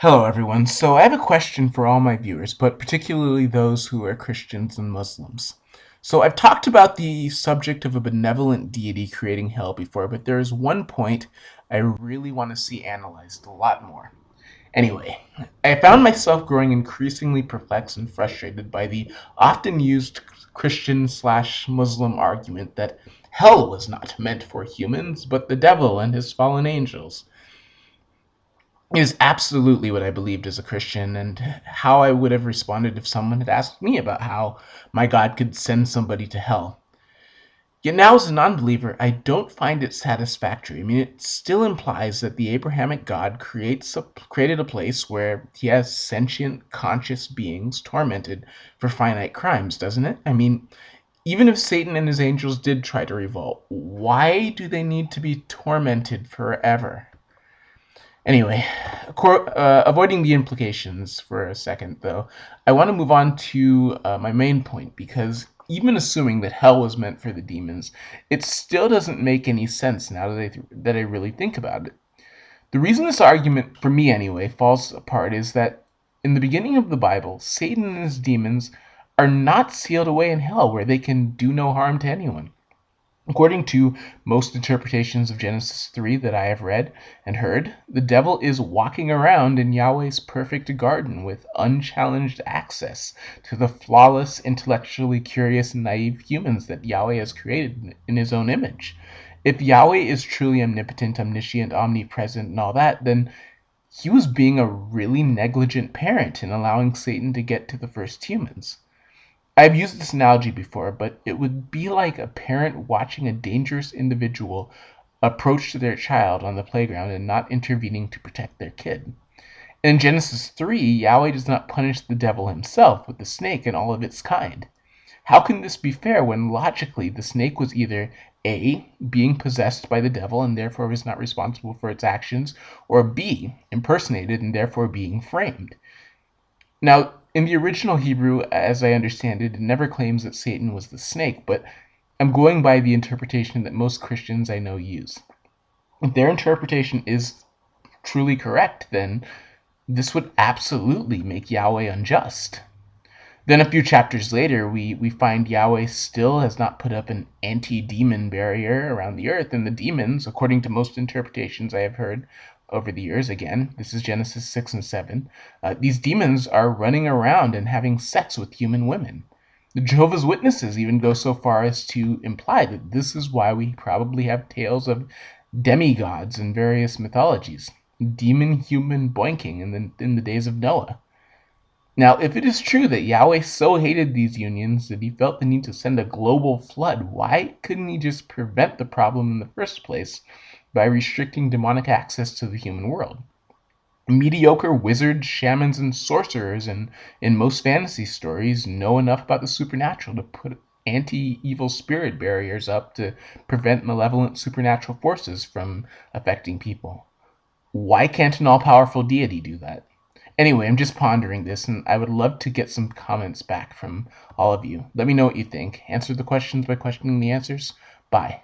Hello, everyone. So, I have a question for all my viewers, but particularly those who are Christians and Muslims. So, I've talked about the subject of a benevolent deity creating hell before, but there is one point I really want to see analyzed a lot more. Anyway, I found myself growing increasingly perplexed and frustrated by the often used Christian slash Muslim argument that hell was not meant for humans, but the devil and his fallen angels is absolutely what I believed as a Christian, and how I would have responded if someone had asked me about how my God could send somebody to hell. Yet now, as a non believer, I don't find it satisfactory. I mean, it still implies that the Abrahamic God created a place where he has sentient, conscious beings tormented for finite crimes, doesn't it? I mean, even if Satan and his angels did try to revolt, why do they need to be tormented forever? Anyway, avoiding the implications for a second, though, I want to move on to my main point because even assuming that hell was meant for the demons, it still doesn't make any sense now that I really think about it. The reason this argument, for me anyway, falls apart is that in the beginning of the Bible, Satan and his demons are not sealed away in hell where they can do no harm to anyone. According to most interpretations of Genesis 3 that I have read and heard, the devil is walking around in Yahweh's perfect garden with unchallenged access to the flawless, intellectually curious, and naive humans that Yahweh has created in his own image. If Yahweh is truly omnipotent, omniscient, omnipresent, and all that, then he was being a really negligent parent in allowing Satan to get to the first humans. I've used this analogy before, but it would be like a parent watching a dangerous individual approach their child on the playground and not intervening to protect their kid. In Genesis 3, Yahweh does not punish the devil himself with the snake and all of its kind. How can this be fair when logically the snake was either A, being possessed by the devil and therefore was not responsible for its actions, or B, impersonated and therefore being framed? Now, in the original Hebrew, as I understand it, it never claims that Satan was the snake, but I'm going by the interpretation that most Christians I know use. If their interpretation is truly correct, then this would absolutely make Yahweh unjust. Then a few chapters later, we find Yahweh still has not put up an anti-demon barrier around the earth, and the demons, according to most interpretations I have heard over the years, again, this is Genesis 6 and 7, these demons are running around and having sex with human women. The Jehovah's Witnesses even go so far as to imply that this is why we probably have tales of demigods in various mythologies, demon-human boinking in the days of Noah. Now, if it is true that Yahweh so hated these unions that he felt the need to send a global flood, why couldn't he just prevent the problem in the first place by restricting demonic access to the human world? Mediocre wizards, shamans, and sorcerers in most fantasy stories know enough about the supernatural to put anti-evil spirit barriers up to prevent malevolent supernatural forces from affecting people. Why can't an all-powerful deity do that? Anyway, I'm just pondering this, and I would love to get some comments back from all of you. Let me know what you think. Answer the questions by questioning the answers. Bye.